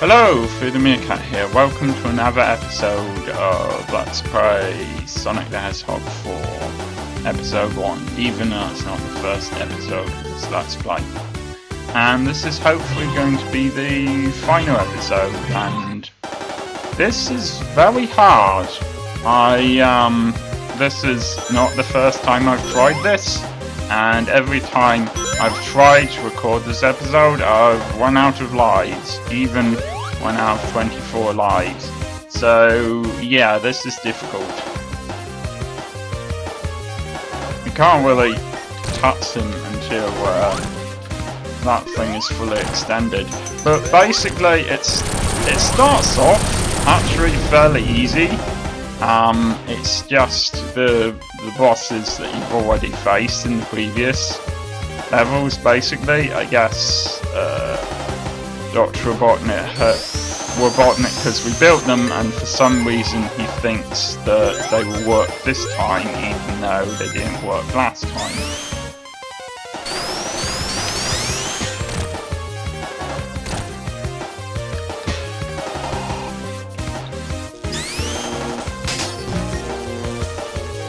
Hello, Food and Meerkat here. Welcome to another episode of Let's Play Sonic the Hedgehog 4 Episode 1, even though it's not the first episode of this Let's Play. And this is hopefully going to be the final episode, and this is very hard. This is not the first time I've tried this, and every time I've tried to record this episode, I've run out of lives, even when I have 24 lives. So yeah, this is difficult. You can't really touch him until that thing is fully extended. But basically, it starts off actually fairly easy. It's just the bosses that you've already faced in the previous levels, basically. I guess Dr. Robotnik, because we built them, and for some reason he thinks that they will work this time, even though they didn't work last time.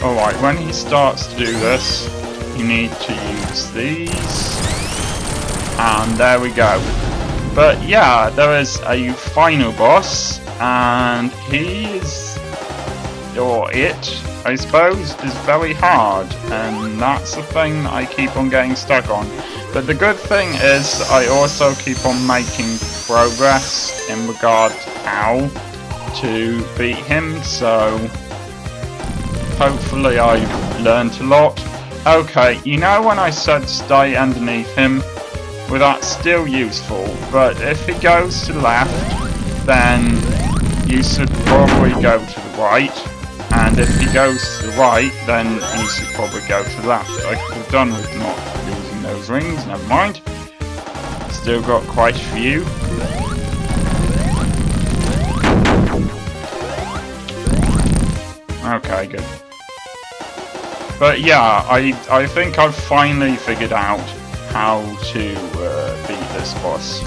Alright, when he starts to do this, you need to use these, and there we go. But yeah, there is a final boss, and he is, or it, I suppose, is very hard, and that's the thing that I keep on getting stuck on. But the good thing is I also keep on making progress in regard to how to beat him, so hopefully I've learned a lot. Okay, you know when I said stay underneath him? Well, that's still useful, but if he goes to the left, then you should probably go to the right, and if he goes to the right, then you should probably go to the left. I could have done with not using those rings, never mind. Still got quite a few. Okay, good. But yeah, I think I've finally figured out how to beat this boss.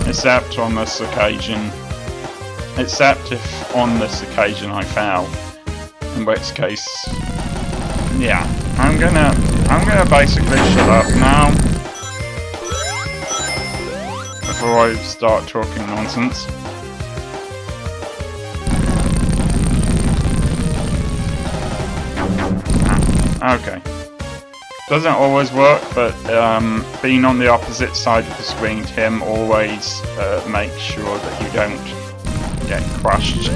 Except on this occasion. Except if on this occasion I fail. In which case, yeah, I'm gonna basically shut up now before I start talking nonsense. Okay. Doesn't always work, but being on the opposite side of the screen to him always makes sure that you don't get crushed.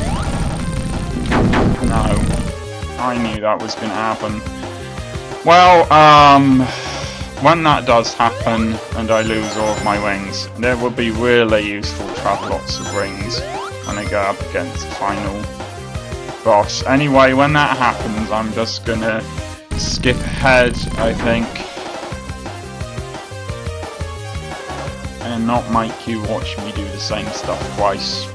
No. I knew that was going to happen. Well, when that does happen and I lose all of my rings, it would be really useful to have lots of rings when I go up against the final boss. Anyway, when that happens, I'm just gonna skip ahead, I think, and not make you watch me do the same stuff twice.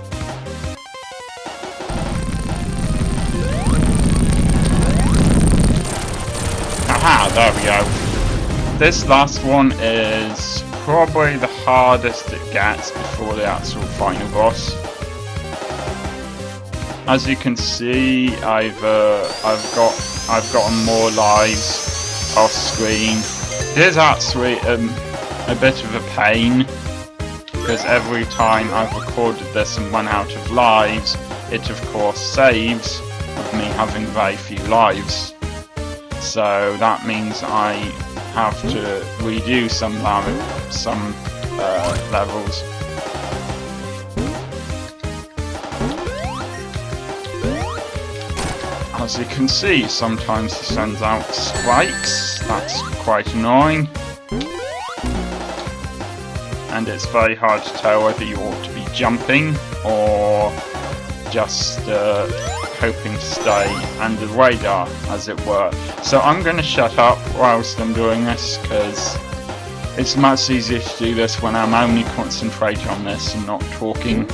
Aha, there we go. This last one is probably the hardest it gets before the actual final boss. As you can see, I've gotten more lives off screen. It is actually a bit of a pain, because every time I've recorded this and run out of lives, it of course saves with me having very few lives. So that means I have to redo some levels. As you can see, sometimes he sends out spikes. That's quite annoying. And it's very hard to tell whether you ought to be jumping or just hoping to stay under the radar, as it were. So I'm going to shut up whilst I'm doing this, because it's much easier to do this when I'm only concentrating on this and not talking.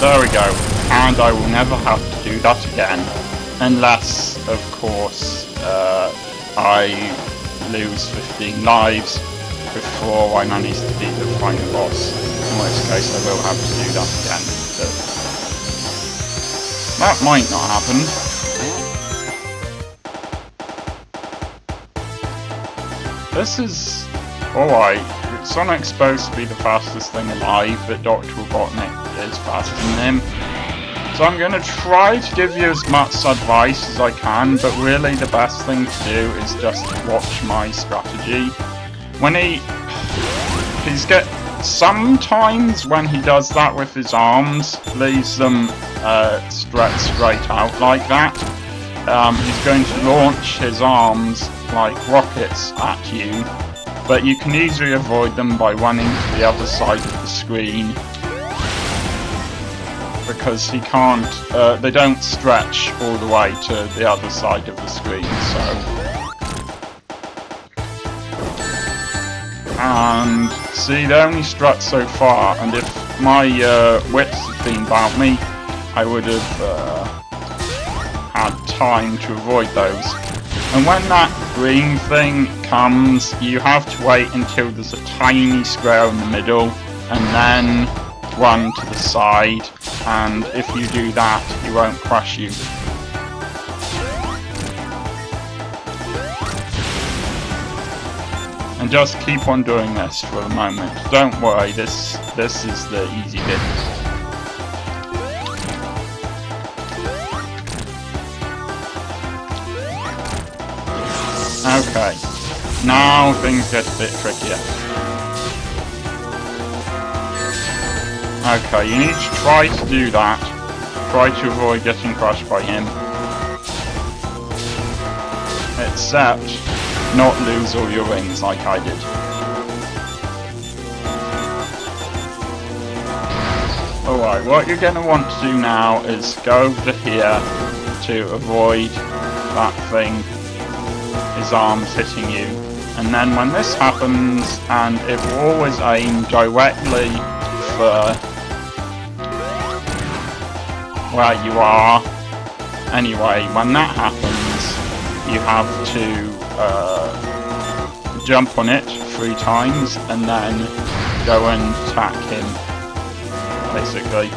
There we go. And I will never have to do that again. Unless, of course, I lose 15 lives before I manage to beat the final boss. In which case I will have to do that again. But that might not happen. This is alright. Sonic's supposed to be the fastest thing alive, but Dr. Robotnik is faster than him. So I'm going to try to give you as much advice as I can, but really the best thing to do is just watch my strategy. When sometimes when he does that with his arms, leaves them stretched straight out like that, he's going to launch his arms like rockets at you, but you can easily avoid them by running to the other side of the screen, because he can't, they don't stretch all the way to the other side of the screen, so. And see, they only stretch so far, and if my wits had been about me, I would have had time to avoid those. And when that green thing comes, you have to wait until there's a tiny square in the middle, and then run to the side, and if you do that, he won't crush you. And just keep on doing this for a moment. Don't worry, this is the easy bit. Okay, now things get a bit trickier. Okay, you need to try to do that. Try to avoid getting crushed by him. Except not lose all your rings like I did. Alright, what you're going to want to do now is go over to here to avoid that thing, his arms hitting you. And then when this happens, and it will always aim directly for where you are. Anyway, when that happens, you have to jump on it 3 times and then go and attack him, basically.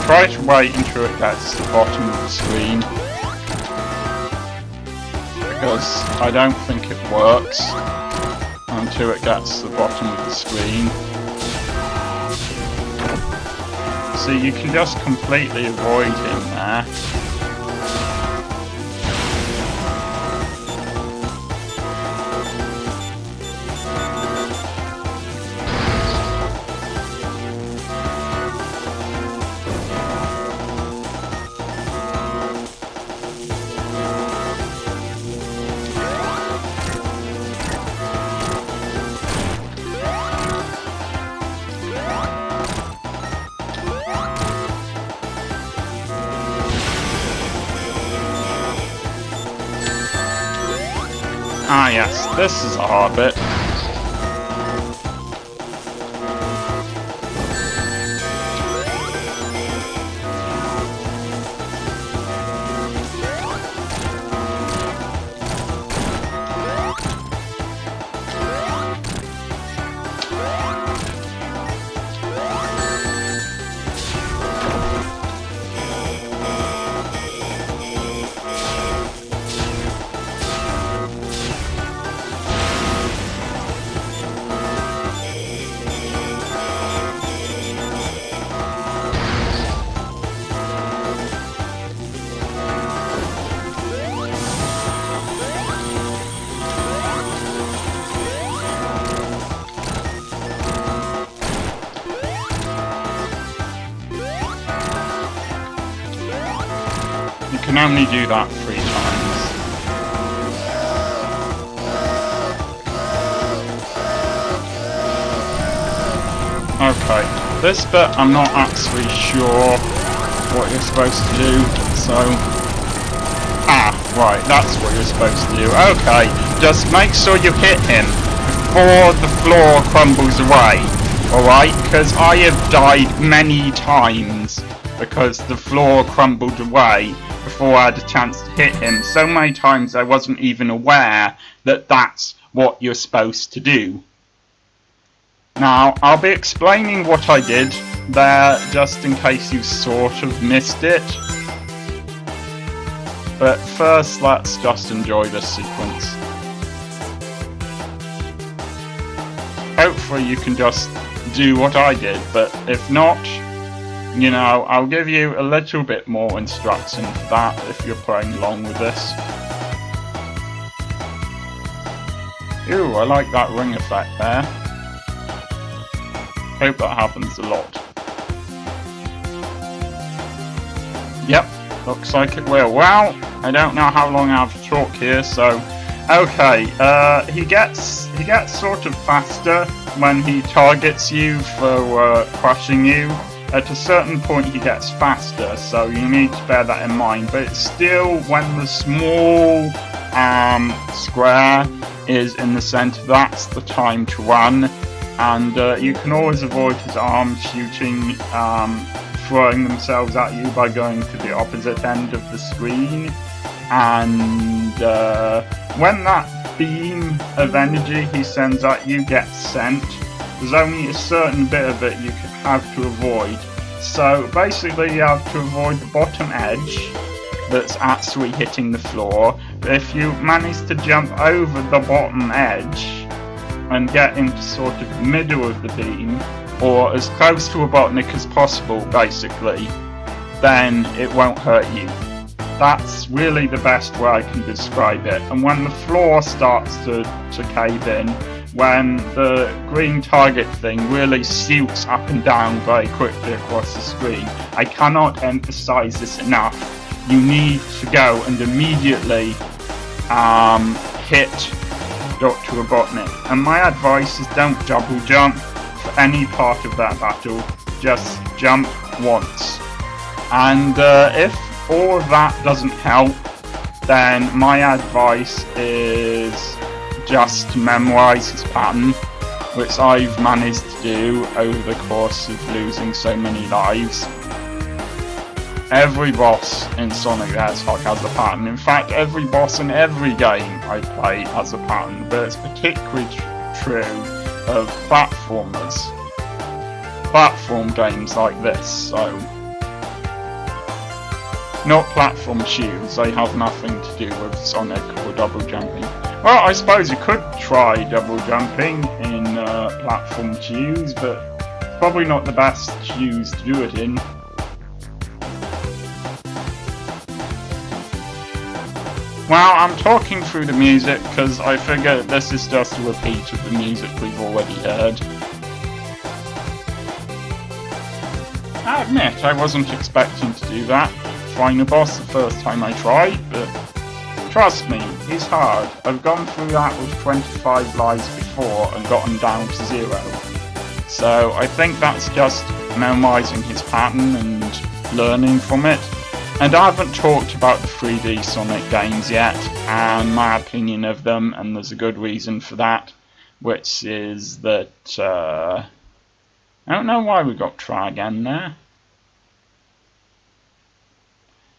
Try to wait until it gets to the bottom of the screen, because I don't think it works until it gets to the bottom of the screen. So you can just completely avoid him there. Ah yes, this is a hard bit. You can only do that 3 times. Okay, this bit I'm not actually sure what you're supposed to do, so... Ah, Right, that's what you're supposed to do. Okay, just make sure you hit him before the floor crumbles away. Alright, because I have died many times because the floor crumbled away before I had a chance to hit him. So many times I wasn't even aware that that's what you're supposed to do. Now, I'll be explaining what I did there just in case you sort of missed it. But first, let's just enjoy this sequence. Hopefully you can just do what I did, but if not, you know, I'll give you a little bit more instruction for that if you're playing along with this. Ooh, I like that ring effect there. Hope that happens a lot. Yep, looks like it will. Well, I don't know how long I have to talk here, so okay. He gets sort of faster when he targets you for crushing you. At a certain point, he gets faster, so you need to bear that in mind. But it's still, when the small square is in the center, that's the time to run. And you can always avoid his arms shooting, throwing themselves at you by going to the opposite end of the screen. And when that beam of energy he sends at you gets sent, there's only a certain bit of it you could have to avoid. So basically you have to avoid the bottom edge that's actually hitting the floor. But if you manage to jump over the bottom edge and get into sort of the middle of the beam, or as close to Robotnik as possible basically, then it won't hurt you. That's really the best way I can describe it. And when the floor starts to cave in, when the green target thing really shoots up and down very quickly across the screen, I cannot emphasize this enough. You need to go and immediately hit Dr. Robotnik. And my advice is don't double jump for any part of that battle, just jump once. And if all of that doesn't help, then my advice is just to memorize his pattern, which I've managed to do over the course of losing so many lives. Every boss in Sonic the Hedgehog has a pattern. In fact, every boss in every game I play has a pattern, but it's particularly true of platformers. Platform games like this, so not platform shoes, they have nothing to do with Sonic or double jumping. Well, I suppose you could try double jumping in platform shoes, but probably not the best shoes to do it in. Well, I'm talking through the music because I figure this is just a repeat of the music we've already heard. I admit, I wasn't expecting to do that. Trying a boss the first time I tried, but trust me, he's hard. I've gone through that with 25 lives before and gotten down to 0. So I think that's just memorizing his pattern and learning from it. And I haven't talked about the 3D Sonic games yet, and my opinion of them, and there's a good reason for that, which is that, I don't know why we got try again there.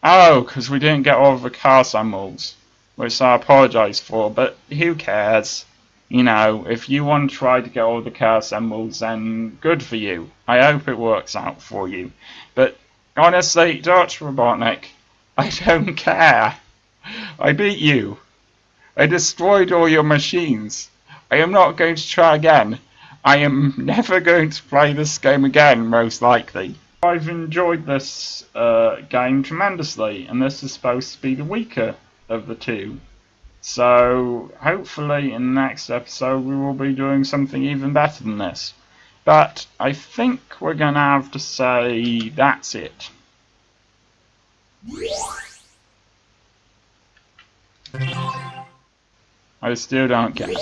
Oh, because we didn't get all of the car samples, which I apologise for, but who cares? You know, if you want to try to get all the car samples, then good for you. I hope it works out for you. But honestly, Dr. Robotnik, I don't care. I beat you. I destroyed all your machines. I am not going to try again. I am never going to play this game again, most likely. I've enjoyed this game tremendously, and this is supposed to be the weaker of the two. So hopefully in the next episode we will be doing something even better than this. But I think we're going to have to say that's it. I still don't get it.